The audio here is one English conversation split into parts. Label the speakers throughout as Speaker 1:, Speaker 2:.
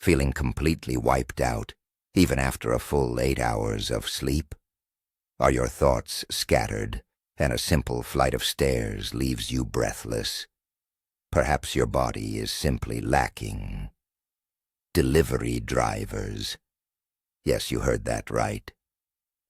Speaker 1: feeling completely wiped out, even after a full 8 hours of sleep? Are your thoughts scattered, and a simple flight of stairs leaves you breathless? Perhaps your body is simply lacking delivery drivers. Yes, you heard that right.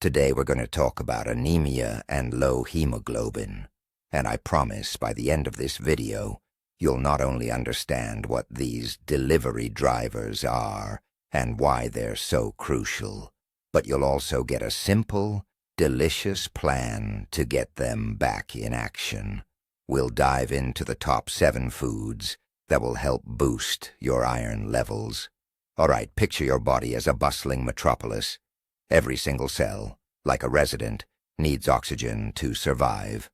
Speaker 1: Today we're going to talk about anemia and low hemoglobin, and I promise by the end of this video, you'll not only understand what these delivery drivers are and why they're so crucial, but you'll also get a simple, delicious plan to get them back in action. We'll dive into the top 7 foods that will help boost your iron levels. All right, picture your body as a bustling metropolis. Every single cell, like a resident, needs oxygen to survive.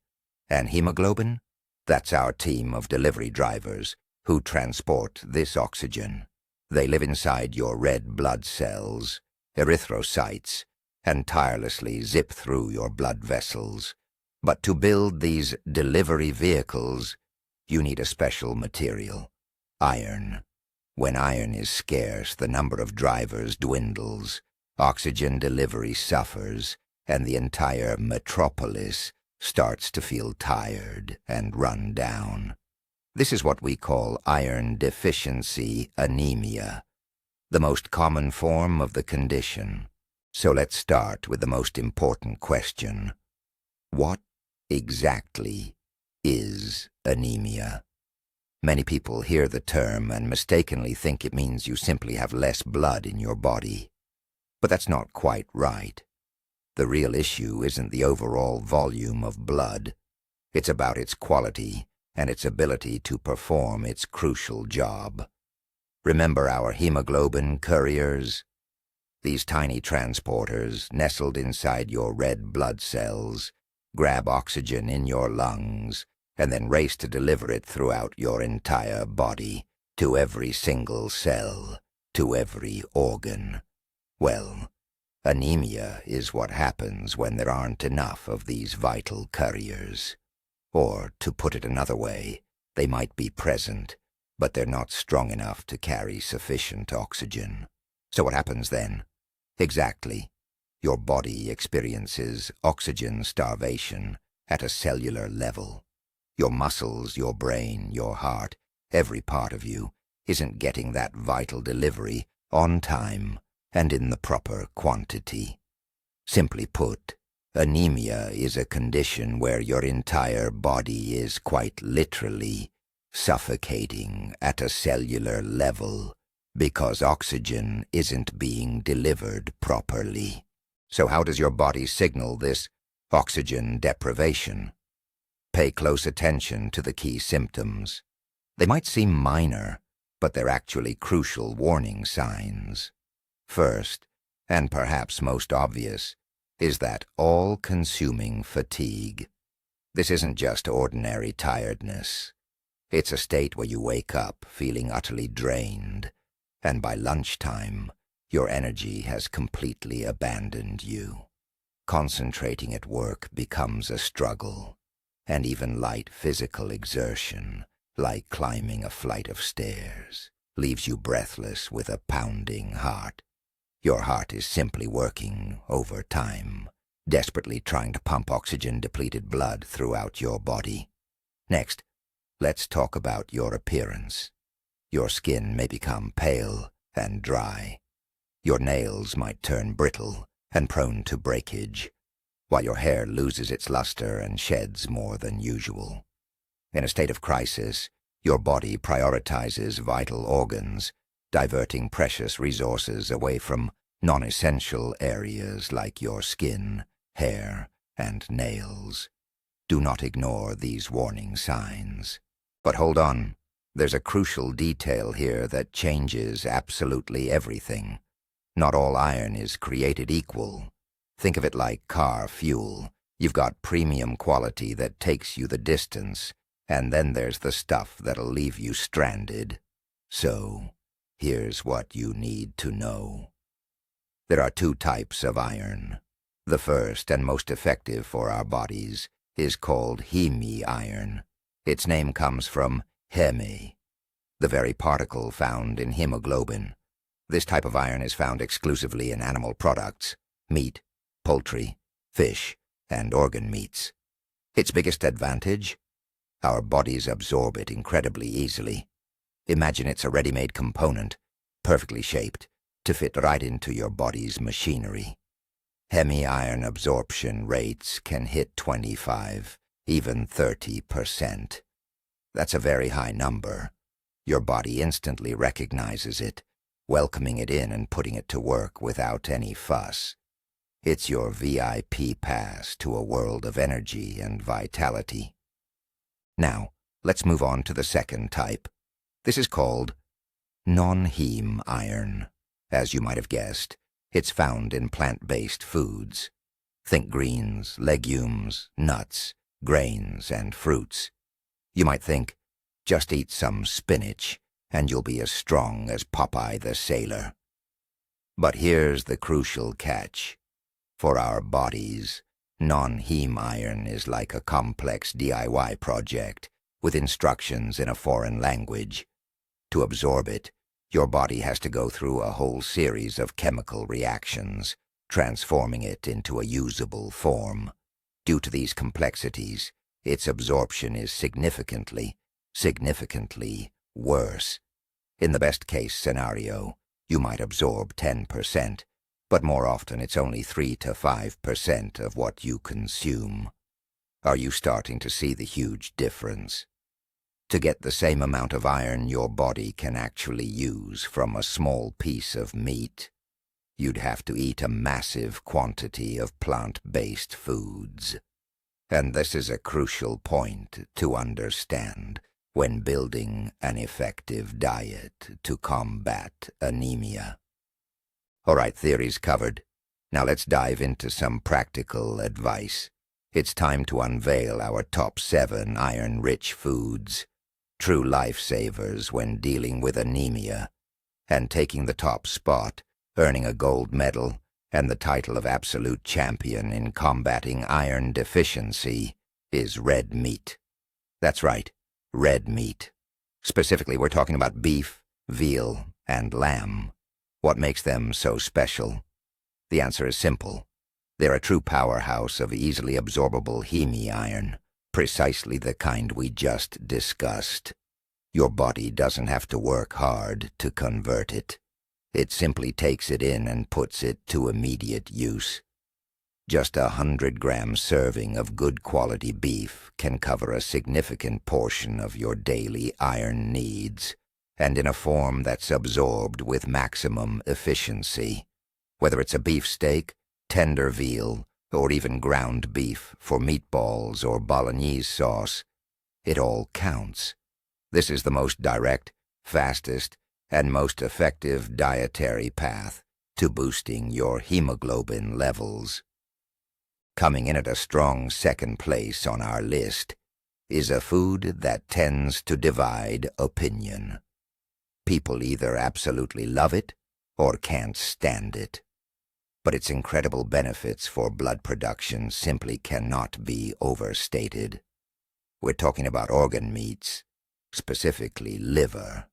Speaker 1: And hemoglobin? That's our team of delivery drivers who transport this oxygen. They live inside your red blood cells, erythrocytes, and tirelessly zip through your blood vessels. But to build these delivery vehicles, you need a special material, iron. When iron is scarce, the number of drivers dwindles, oxygen delivery suffers, and the entire metropolis starts to feel tired and run down. This is what we call iron deficiency anemia, the most common form of the condition. So let's start with the most important question. What exactly is anemia? Many people hear the term and mistakenly think it means you simply have less blood in your body. But that's not quite right. The real issue isn't the overall volume of blood. It's about its quality and its ability to perform its crucial job. Remember our hemoglobin couriers? These tiny transporters, nestled inside your red blood cells, grab oxygen in your lungs, and then race to deliver it throughout your entire body, to every single cell, to every organ. Well, anemia is what happens when there aren't enough of these vital couriers. Or, to put it another way, they might be present, but they're not strong enough to carry sufficient oxygen. So what happens then? Exactly. Your body experiences oxygen starvation at a cellular level. Your muscles, your brain, your heart, every part of you isn't getting that vital delivery on time and in the proper quantity. Simply put, anemia is a condition where your entire body is quite literally suffocating at a cellular level because oxygen isn't being delivered properly. So how does your body signal this oxygen deprivation? Pay close attention to the key symptoms. They might seem minor, but they're actually crucial warning signs. First, and perhaps most obvious, is that all-consuming fatigue. This isn't just ordinary tiredness. It's a state where you wake up feeling utterly drained, and by lunchtime, your energy has completely abandoned you. Concentrating at work becomes a struggle, and even light physical exertion, like climbing a flight of stairs, leaves you breathless with a pounding heart. Your heart is simply working overtime, desperately trying to pump oxygen-depleted blood throughout your body. Next, let's talk about your appearance. Your skin may become pale and dry. Your nails might turn brittle and prone to breakage, while your hair loses its luster and sheds more than usual. In a state of crisis, your body prioritizes vital organs, diverting precious resources away from non-essential areas like your skin, hair, and nails. Do not ignore these warning signs. But hold on, there's a crucial detail here that changes absolutely everything. Not all iron is created equal. Think of it like car fuel. You've got premium quality that takes you the distance, and then there's the stuff that'll leave you stranded. So, here's what you need to know. There are 2 types of iron. The first and most effective for our bodies is called heme-iron. Its name comes from heme, the very particle found in hemoglobin. This type of iron is found exclusively in animal products, meat, poultry, fish, and organ meats. Its biggest advantage? Our bodies absorb it incredibly easily. Imagine it's a ready-made component, perfectly shaped, to fit right into your body's machinery. Hemi-iron absorption rates can hit 25, even 30%. That's a very high number. Your body instantly recognizes it, welcoming it in and putting it to work without any fuss. It's your VIP pass to a world of energy and vitality. Now, let's move on to the second type. This is called non-heme iron. As you might have guessed, it's found in plant-based foods. Think greens, legumes, nuts, grains, and fruits. You might think, just eat some spinach, and you'll be as strong as Popeye the Sailor. But here's the crucial catch. For our bodies, non-heme iron is like a complex DIY project with instructions in a foreign language. To absorb it, your body has to go through a whole series of chemical reactions, transforming it into a usable form. Due to these complexities, its absorption is significantly worse. In the best-case scenario, you might absorb 10%, but more often it's only 3 to 5% of what you consume. Are you starting to see the huge difference? To get the same amount of iron your body can actually use from a small piece of meat, you'd have to eat a massive quantity of plant-based foods. And this is a crucial point to understand when building an effective diet to combat anemia. All right, theories covered. Now let's dive into some practical advice. It's time to unveil our top 7 iron-rich foods, true lifesavers when dealing with anemia, and taking the top spot, earning a gold medal and the title of absolute champion in combating iron deficiency, is red meat. That's right, red meat. Specifically, we're talking about beef, veal, and lamb. What makes them so special? The answer is simple. They're a true powerhouse of easily absorbable heme iron, precisely the kind we just discussed. Your body doesn't have to work hard to convert it. It simply takes it in and puts it to immediate use. Just a 100-gram serving of good quality beef can cover a significant portion of your daily iron needs, and in a form that's absorbed with maximum efficiency. Whether it's a beefsteak, tender veal, or even ground beef for meatballs or bolognese sauce, it all counts. This is the most direct, fastest, and most effective dietary path to boosting your hemoglobin levels. Coming in at a strong second place on our list is a food that tends to divide opinion. People either absolutely love it or can't stand it. But its incredible benefits for blood production simply cannot be overstated. We're talking about organ meats, specifically liver.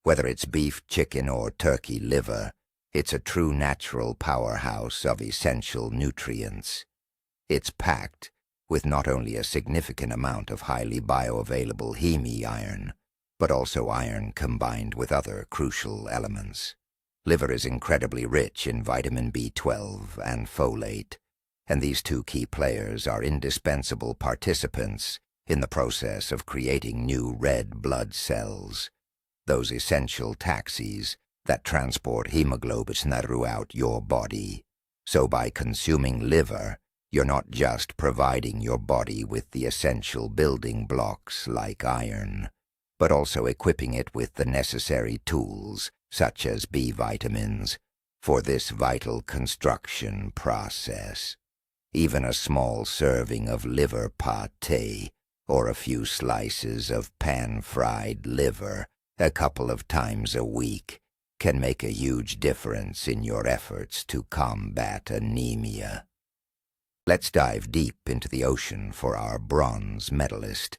Speaker 1: Whether it's beef, chicken, or turkey liver, it's a true natural powerhouse of essential nutrients. It's packed with not only a significant amount of highly bioavailable heme iron, but also iron combined with other crucial elements. Liver is incredibly rich in vitamin B12 and folate, and these two key players are indispensable participants in the process of creating new red blood cells, those essential taxis that transport hemoglobin throughout your body. So by consuming liver, you're not just providing your body with the essential building blocks like iron, but also equipping it with the necessary tools, such as B vitamins, for this vital construction process. Even a small serving of liver pâté, or a few slices of pan-fried liver a couple of times a week, can make a huge difference in your efforts to combat anemia. Let's dive deep into the ocean for our bronze medalist.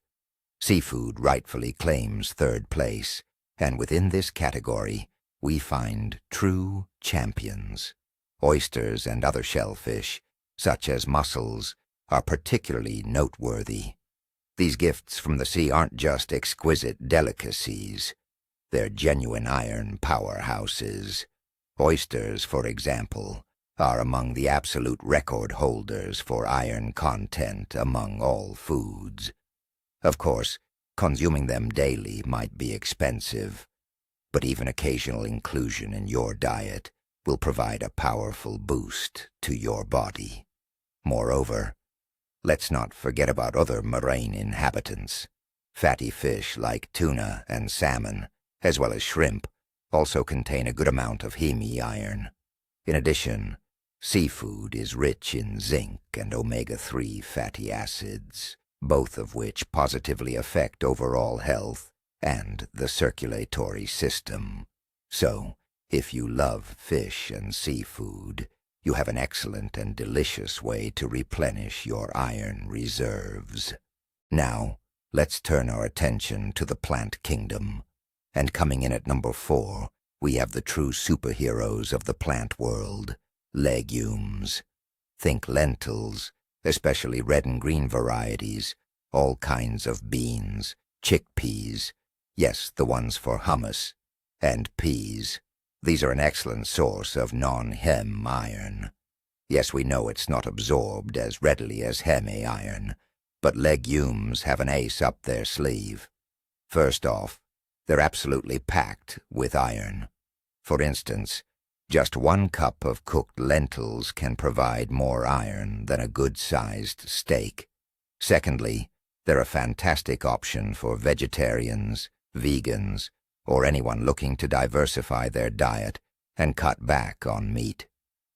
Speaker 1: Seafood rightfully claims third place, and within this category, we find true champions. Oysters and other shellfish, such as mussels, are particularly noteworthy. These gifts from the sea aren't just exquisite delicacies. They're genuine iron powerhouses. Oysters, for example, are among the absolute record holders for iron content among all foods. Of course, consuming them daily might be expensive, but even occasional inclusion in your diet will provide a powerful boost to your body. Moreover, let's not forget about other marine inhabitants. Fatty fish like tuna and salmon, as well as shrimp, also contain a good amount of heme-iron. In addition, seafood is rich in zinc and omega-3 fatty acids, both of which positively affect overall health and the circulatory system. So, if you love fish and seafood, you have an excellent and delicious way to replenish your iron reserves. Now, let's turn our attention to the plant kingdom. And coming in at number 4, we have the true superheroes of the plant world, legumes. Think lentils, especially red and green varieties, all kinds of beans, chickpeas, yes, the ones for hummus, and peas. These are an excellent source of non-hem iron. Yes, we know it's not absorbed as readily as heme iron, but legumes have an ace up their sleeve. First off, they're absolutely packed with iron. For instance, just 1 cup of cooked lentils can provide more iron than a good-sized steak. Secondly, they're a fantastic option for vegetarians, vegans, or anyone looking to diversify their diet and cut back on meat.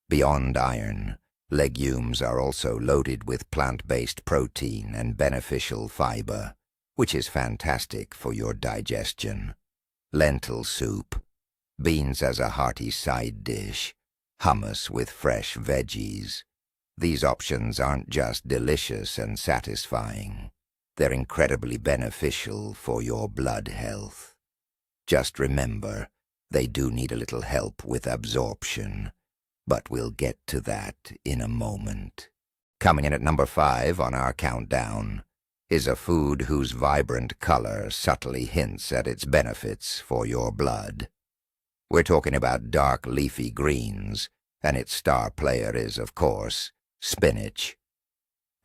Speaker 1: Beyond iron, legumes are also loaded with plant-based protein and beneficial fiber, which is fantastic for your digestion. Lentil soup, beans as a hearty side dish, hummus with fresh veggies. These options aren't just delicious and satisfying. They're incredibly beneficial for your blood health. Just remember, they do need a little help with absorption, but we'll get to that in a moment. Coming in at number 5 on our countdown is a food whose vibrant color subtly hints at its benefits for your blood. We're talking about dark leafy greens, and its star player is, of course, spinach.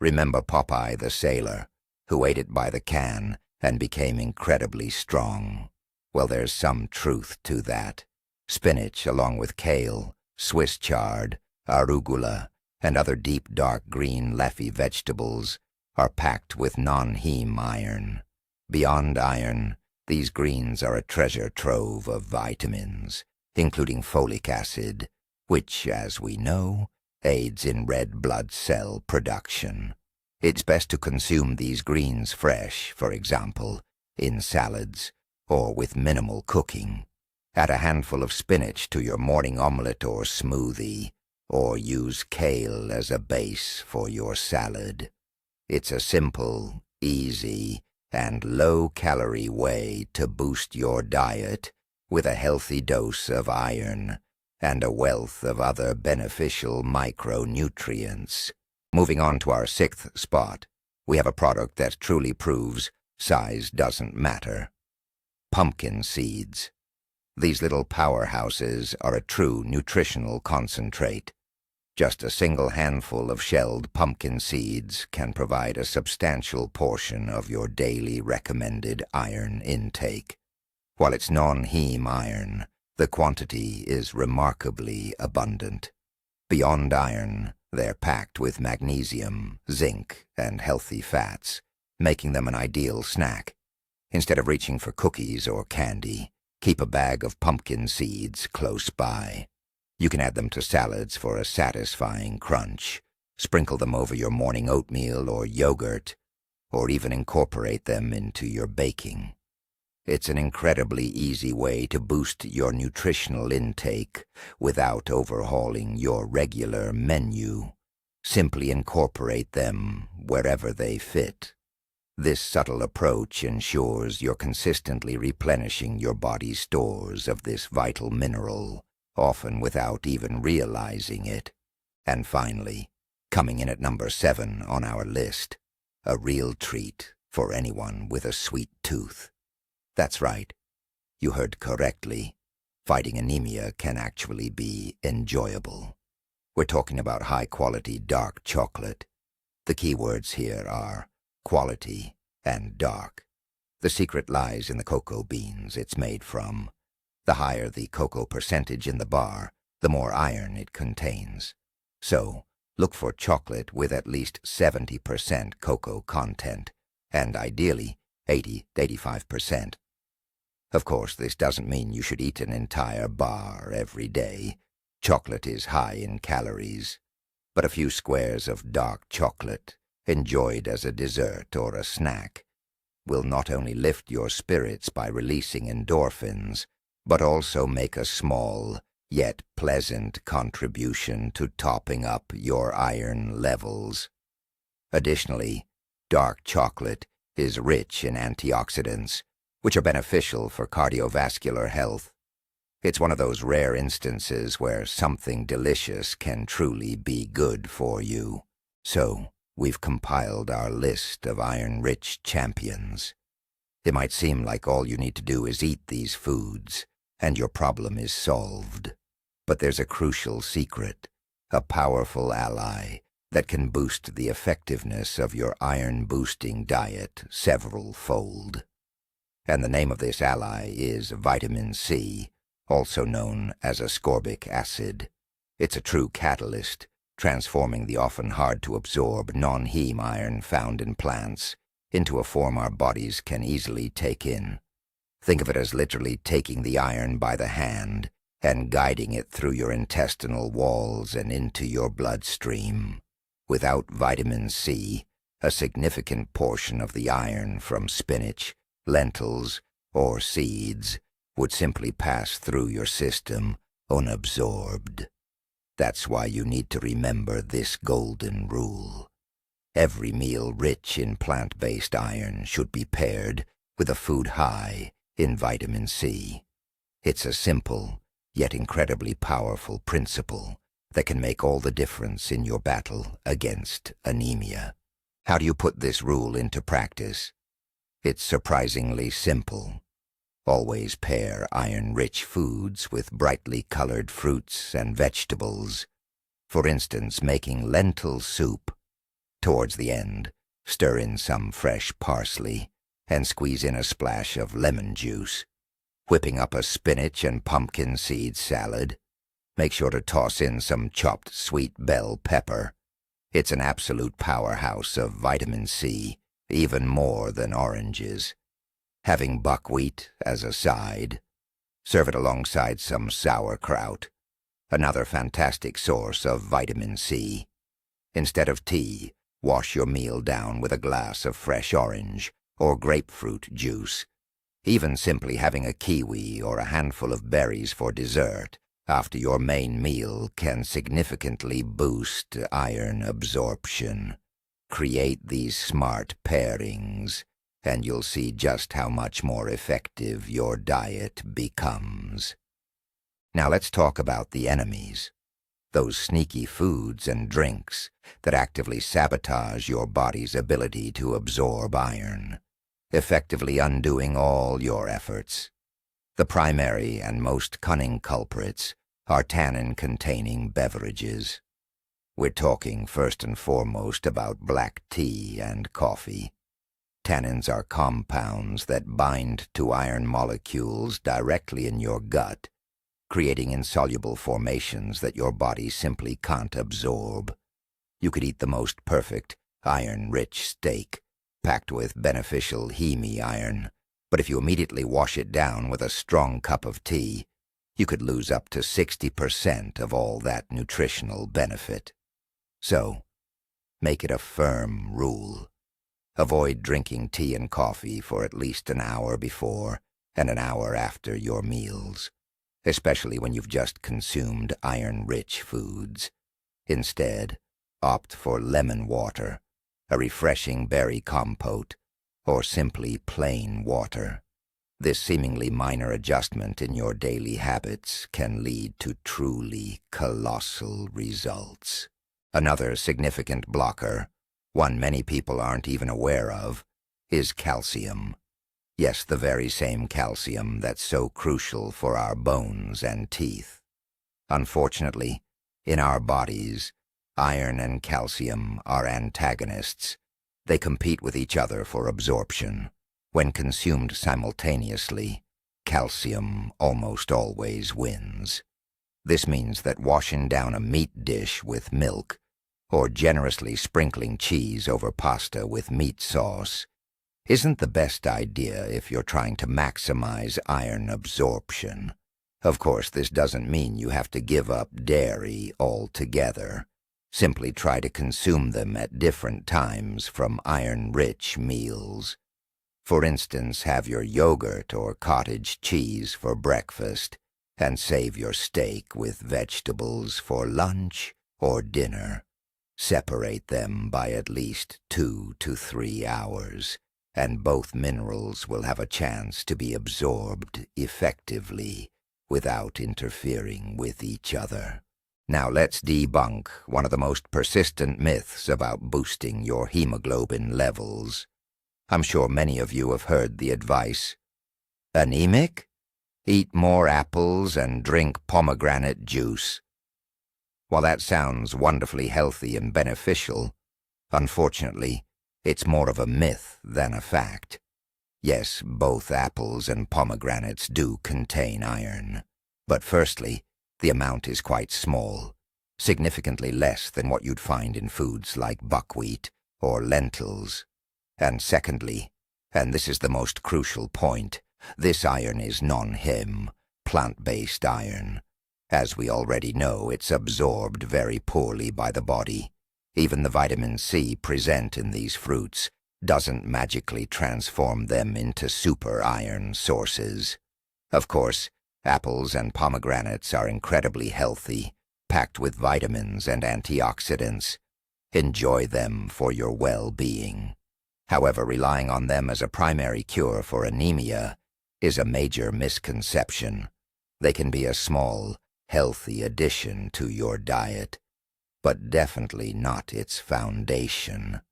Speaker 1: Remember Popeye the sailor, who ate it by the can and became incredibly strong? Well, there's some truth to that. Spinach, along with kale, Swiss chard, arugula, and other deep dark green leafy vegetables, are packed with non-heme iron. Beyond iron, these greens are a treasure trove of vitamins, including folic acid, which, as we know, aids in red blood cell production. It's best to consume these greens fresh, for example, in salads, or with minimal cooking. Add a handful of spinach to your morning omelette or smoothie, or use kale as a base for your salad. It's a simple, easy, and low-calorie way to boost your diet with a healthy dose of iron and a wealth of other beneficial micronutrients. Moving on to our 6th spot, we have a product that truly proves size doesn't matter. Pumpkin seeds. These little powerhouses are a true nutritional concentrate. Just a single handful of shelled pumpkin seeds can provide a substantial portion of your daily recommended iron intake. While it's non-heme iron, the quantity is remarkably abundant. Beyond iron, they're packed with magnesium, zinc, and healthy fats, making them an ideal snack. Instead of reaching for cookies or candy, keep a bag of pumpkin seeds close by. You can add them to salads for a satisfying crunch, sprinkle them over your morning oatmeal or yogurt, or even incorporate them into your baking. It's an incredibly easy way to boost your nutritional intake without overhauling your regular menu. Simply incorporate them wherever they fit. This subtle approach ensures you're consistently replenishing your body's stores of this vital mineral, often without even realizing it. And finally, coming in at number 7 on our list, a real treat for anyone with a sweet tooth. That's right, you heard correctly. Fighting anemia can actually be enjoyable. We're talking about high-quality dark chocolate. The key words here are quality and dark. The secret lies in the cocoa beans it's made from. The higher the cocoa percentage in the bar, the more iron it contains. So, look for chocolate with at least 70% cocoa content, and ideally 80–85%. Of course, this doesn't mean you should eat an entire bar every day. Chocolate is high in calories, but a few squares of dark chocolate, enjoyed as a dessert or a snack, will not only lift your spirits by releasing endorphins, but also make a small, yet pleasant contribution to topping up your iron levels. Additionally, dark chocolate is rich in antioxidants, which are beneficial for cardiovascular health. It's one of those rare instances where something delicious can truly be good for you. So, we've compiled our list of iron-rich champions. It might seem like all you need to do is eat these foods, and your problem is solved. But there's a crucial secret, a powerful ally that can boost the effectiveness of your iron-boosting diet several-fold. And the name of this ally is vitamin C, also known as ascorbic acid. It's a true catalyst, transforming the often hard-to-absorb non-heme iron found in plants into a form our bodies can easily take in. Think of it as literally taking the iron by the hand and guiding it through your intestinal walls and into your bloodstream. Without vitamin C, a significant portion of the iron from spinach, lentils, or seeds would simply pass through your system unabsorbed. That's why you need to remember this golden rule. Every meal rich in plant-based iron should be paired with a food high in vitamin C. It's a simple, yet incredibly powerful principle that can make all the difference in your battle against anemia. How do you put this rule into practice? It's surprisingly simple. Always pair iron-rich foods with brightly colored fruits and vegetables. For instance, making lentil soup. Towards the end, stir in some fresh parsley and squeeze in a splash of lemon juice. Whipping up a spinach and pumpkin seed salad. Make sure to toss in some chopped sweet bell pepper. It's an absolute powerhouse of vitamin C, even more than oranges. Having buckwheat as a side. Serve it alongside some sauerkraut, another fantastic source of vitamin C. Instead of tea, wash your meal down with a glass of fresh orange or grapefruit juice. Even simply having a kiwi or a handful of berries for dessert after your main meal can significantly boost iron absorption. Create these smart pairings, and you'll see just how much more effective your diet becomes. Now let's talk about the enemies. Those sneaky foods and drinks that actively sabotage your body's ability to absorb iron, effectively undoing all your efforts. The primary and most cunning culprits are tannin-containing beverages. We're talking first and foremost about black tea and coffee. Tannins are compounds that bind to iron molecules directly in your gut, creating insoluble formations that your body simply can't absorb. You could eat the most perfect, iron-rich steak, packed with beneficial heme iron, but if you immediately wash it down with a strong cup of tea, you could lose up to 60% of all that nutritional benefit. So, make it a firm rule. Avoid drinking tea and coffee for at least an hour before and an hour after your meals, especially when you've just consumed iron-rich foods. Instead, opt for lemon water, a refreshing berry compote, or simply plain water. This seemingly minor adjustment in your daily habits can lead to truly colossal results. Another significant blocker, one many people aren't even aware of, is calcium. Yes, the very same calcium that's so crucial for our bones and teeth. Unfortunately, in our bodies, iron and calcium are antagonists. They compete with each other for absorption. When consumed simultaneously, calcium almost always wins. This means that washing down a meat dish with milk, or generously sprinkling cheese over pasta with meat sauce, isn't the best idea if you're trying to maximize iron absorption. Of course, this doesn't mean you have to give up dairy altogether. Simply try to consume them at different times from iron-rich meals. For instance, have your yogurt or cottage cheese for breakfast, and save your steak with vegetables for lunch or dinner. Separate them by at least 2 to 3 hours, and both minerals will have a chance to be absorbed effectively without interfering with each other. Now let's debunk one of the most persistent myths about boosting your hemoglobin levels. I'm sure many of you have heard the advice, anemic? Eat more apples and drink pomegranate juice. While that sounds wonderfully healthy and beneficial, unfortunately, it's more of a myth than a fact. Yes, both apples and pomegranates do contain iron. But firstly, the amount is quite small, significantly less than what you'd find in foods like buckwheat or lentils. And secondly, and this is the most crucial point, this iron is non-Hem, plant-based iron. As we already know, it's absorbed very poorly by the body. Even the vitamin C present in these fruits doesn't magically transform them into super iron sources. Of course, apples and pomegranates are incredibly healthy, packed with vitamins and antioxidants. Enjoy them for your well-being. However, relying on them as a primary cure for anemia is a major misconception. They can be a small, healthy addition to your diet, but definitely not its foundation.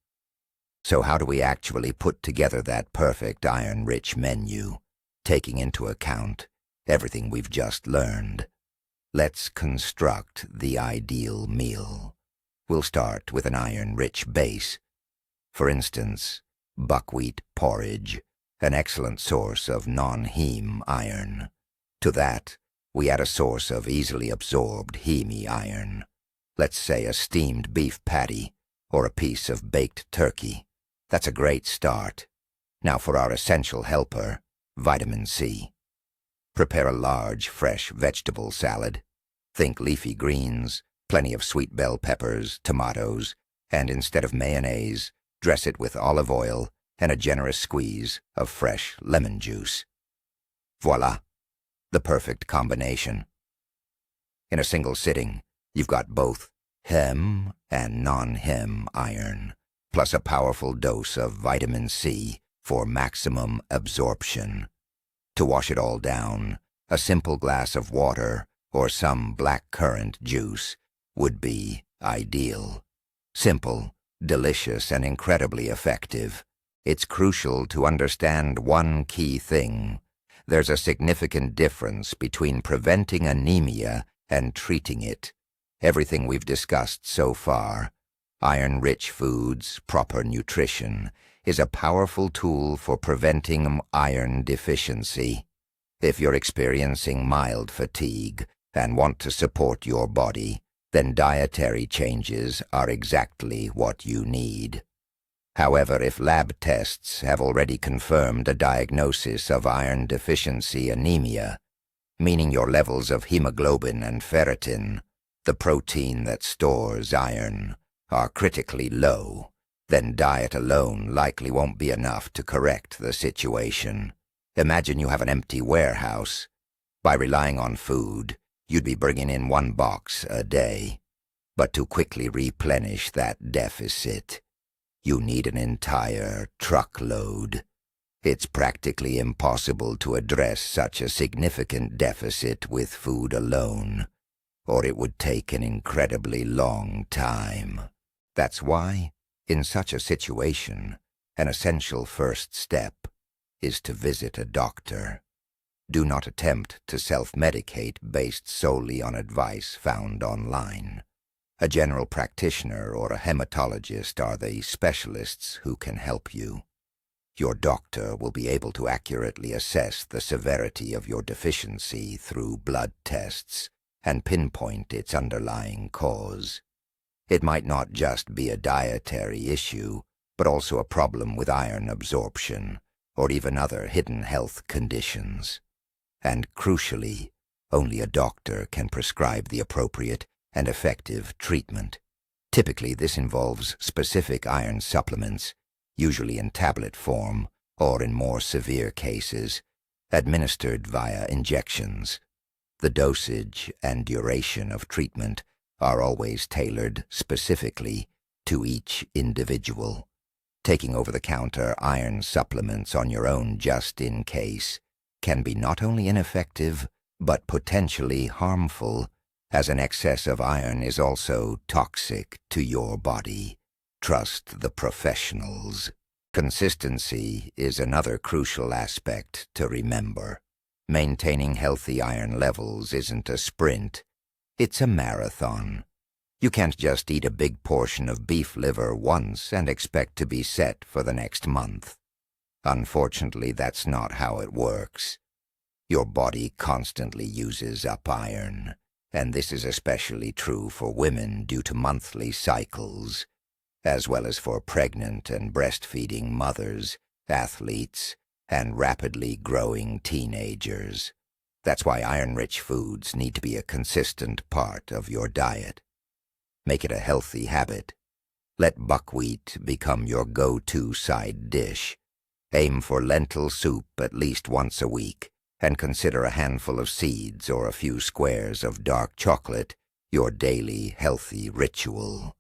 Speaker 1: So how do we actually put together that perfect iron-rich menu, taking into account everything we've just learned? Let's construct the ideal meal. We'll start with an iron-rich base. For instance, buckwheat porridge, an excellent source of non-heme iron. To that, we add a source of easily absorbed heme iron. Let's say a steamed beef patty or a piece of baked turkey. That's a great start. Now for our essential helper, vitamin C. Prepare a large, fresh vegetable salad. Think leafy greens, plenty of sweet bell peppers, tomatoes, and instead of mayonnaise, dress it with olive oil and a generous squeeze of fresh lemon juice. Voila, the perfect combination. In a single sitting, you've got both Hem and non-Hem iron, plus a powerful dose of vitamin C for maximum absorption. To wash it all down, a simple glass of water or some blackcurrant juice would be ideal. Simple, delicious, and incredibly effective. It's crucial to understand one key thing. There's a significant difference between preventing anemia and treating it. Everything we've discussed so far, iron-rich foods, proper nutrition, is a powerful tool for preventing iron deficiency. If you're experiencing mild fatigue and want to support your body, then dietary changes are exactly what you need. However, if lab tests have already confirmed a diagnosis of iron deficiency anemia, meaning your levels of hemoglobin and ferritin, the protein that stores iron, are critically low, then diet alone likely won't be enough to correct the situation. Imagine you have an empty warehouse. By relying on food, you'd be bringing in 1 box a day. But to quickly replenish that deficit, You need an entire truckload. It's practically impossible to address such a significant deficit with food alone, or it would take an incredibly long time. That's why, in such a situation, an essential first step is to visit a doctor. Do not attempt to self-medicate based solely on advice found online. A general practitioner or a hematologist are the specialists who can help you. Your doctor will be able to accurately assess the severity of your deficiency through blood tests and pinpoint its underlying cause. It might not just be a dietary issue, but also a problem with iron absorption, or even other hidden health conditions. And crucially, only a doctor can prescribe the appropriate and effective treatment. Typically, this involves specific iron supplements, usually in tablet form, or in more severe cases, administered via injections. The dosage and duration of treatment are always tailored specifically to each individual. Taking over-the-counter iron supplements on your own just in case can be not only ineffective, but potentially harmful, as an excess of iron is also toxic to your body. Trust the professionals. Consistency is another crucial aspect to remember. Maintaining healthy iron levels isn't a sprint, it's a marathon. You can't just eat a big portion of beef liver once and expect to be set for the next month. Unfortunately, that's not how it works. Your body constantly uses up iron, and this is especially true for women due to monthly cycles, as well as for pregnant and breastfeeding mothers, athletes, and rapidly growing teenagers. That's why iron-rich foods need to be a consistent part of your diet. Make it a healthy habit. Let buckwheat become your go-to side dish. Aim for lentil soup at least once a week, and consider a handful of seeds or a few squares of dark chocolate your daily healthy ritual.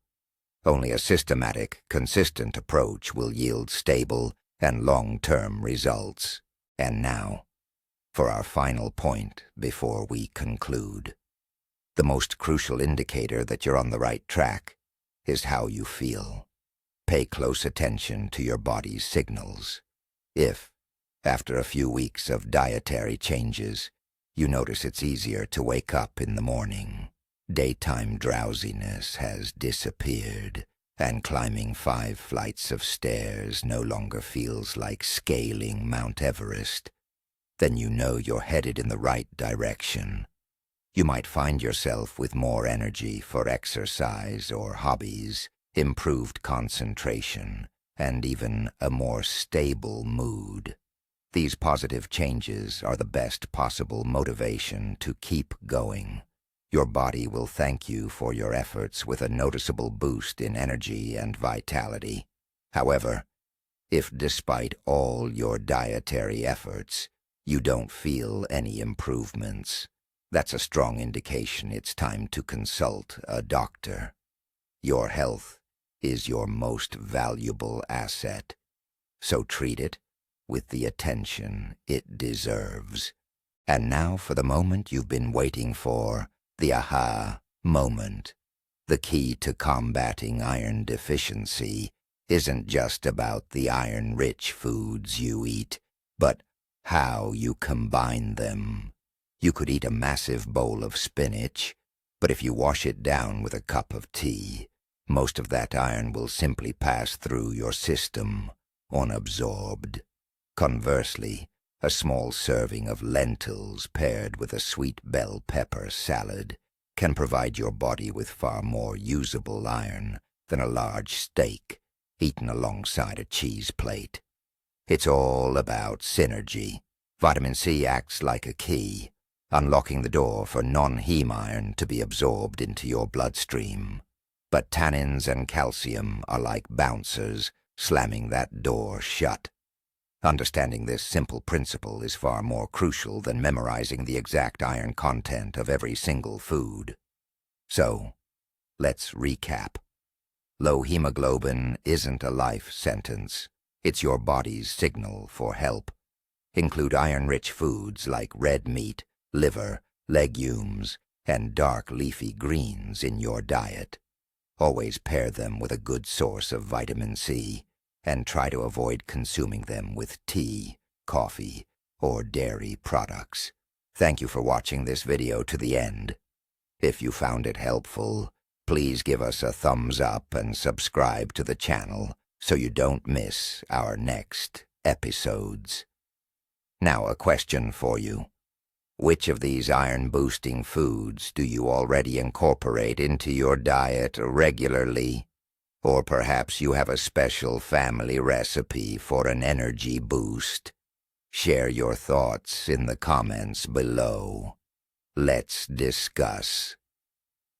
Speaker 1: Only a systematic, consistent approach will yield stable and long-term results. And now, for our final point before we conclude. The most crucial indicator that you're on the right track is how you feel. Pay close attention to your body's signals. If, after a few weeks of dietary changes, you notice it's easier to wake up in the morning, daytime drowsiness has disappeared, and climbing 5 flights of stairs no longer feels like scaling Mount Everest, then you know you're headed in the right direction. You might find yourself with more energy for exercise or hobbies, improved concentration, and even a more stable mood. These positive changes are the best possible motivation to keep going. Your body will thank you for your efforts with a noticeable boost in energy and vitality. However, if despite all your dietary efforts, you don't feel any improvements, that's a strong indication it's time to consult a doctor. Your health is your most valuable asset, so treat it with the attention it deserves. And now for the moment you've been waiting for, the aha moment. The key to combating iron deficiency isn't just about the iron-rich foods you eat, but how you combine them. You could eat a massive bowl of spinach, but if you wash it down with a cup of tea, most of that iron will simply pass through your system, unabsorbed. Conversely, a small serving of lentils paired with a sweet bell pepper salad can provide your body with far more usable iron than a large steak eaten alongside a cheese plate. It's all about synergy. Vitamin C acts like a key, unlocking the door for non-heme iron to be absorbed into your bloodstream. But tannins and calcium are like bouncers, slamming that door shut. Understanding this simple principle is far more crucial than memorizing the exact iron content of every single food. So, let's recap. Low hemoglobin isn't a life sentence. It's your body's signal for help. Include iron-rich foods like red meat, liver, legumes, and dark leafy greens in your diet. Always pair them with a good source of vitamin C, and try to avoid consuming them with tea, coffee, or dairy products. Thank you for watching this video to the end. If you found it helpful, please give us a thumbs up and subscribe to the channel so you don't miss our next episodes. Now, a question for you. Which of these iron-boosting foods do you already incorporate into your diet regularly? Or perhaps you have a special family recipe for an energy boost? Share your thoughts in the comments below. Let's discuss.